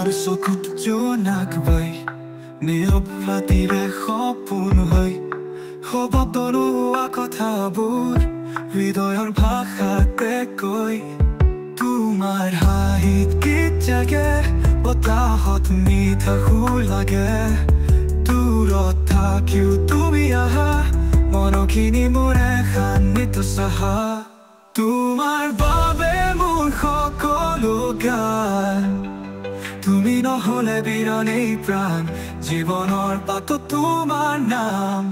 তোমাৰ চকুত জোনাক বৈ নীৰৱ ৰাতিৰে সপোন হৈ শব্দ নোহোৱা কথাবোৰ হৃদয়ৰ ভাষাতে কৈ তোমাৰ হাঁহিত গীত জাগে বতাহত মিঠা সুৰ লাগে দূৰত থাকিও তুমি আহা মনখিনি মোৰ শান্তিত চাহা তোমাৰ বাবে মোৰ সকলো গান তুমি নহলে বিৰণে প্ৰাণ জীৱনৰ পাতত তোমাৰ নাম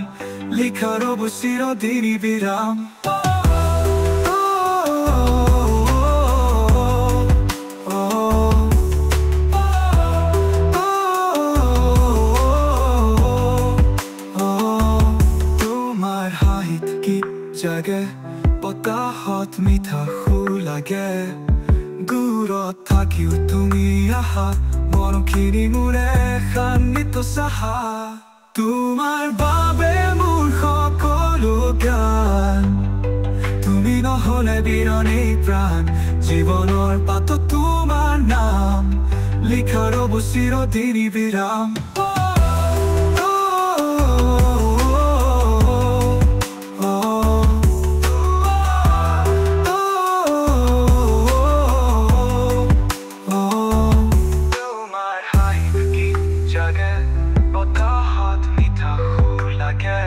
লিখা ৰব চিৰদিন বিৰাম তোমাৰ হাঁহিত গীত জাগে বতাহত মিঠা সুৰ লাগে দূৰত থাকিও তুমি আহা মনখিনি মোৰে শান্তিত চাহা তোমাৰ বাবে মোৰ সকলো গান তুমি নহলে বিৰণে প্ৰাণ জীৱনৰ পাতত তোমাৰ নাম লিখা ৰব চিৰদিন বিৰাম বতাহত মিঠা সুৰ লাগে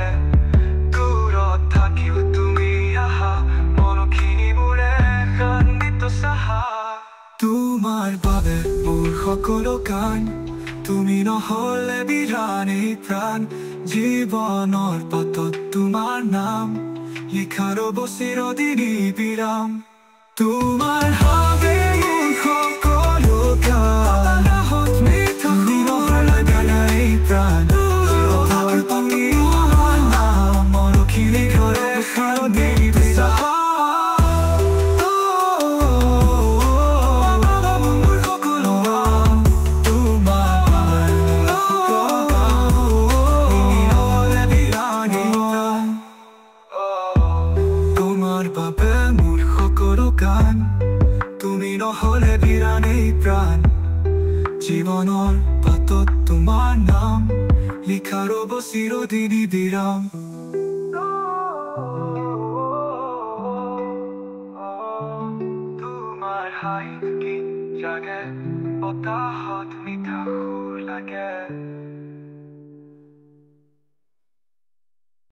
দূৰত থাকিও তুমি আহা মনখিনি মোৰে শান্তিত চাহা তোমাৰ বাবে মোৰ সকলো গান তুমি নহলে বিৰণে প্ৰাণ জীৱনৰ পাতত তোমাৰ নাম লিখা ৰব চিৰদিন বিৰাম তোমাৰ বাবে মোৰ সকলো গান তুমি নহলে বিৰণে প্ৰাণ জীৱনৰ পাতত তোমাৰ নাম মনখিনি মোৰে শান্তিত চাহা তুমি নহলে বিৰণে প্ৰাণ জীৱনৰ পাতত তোমাৰ নাম লিখা ৰব চিৰদিন বিৰাম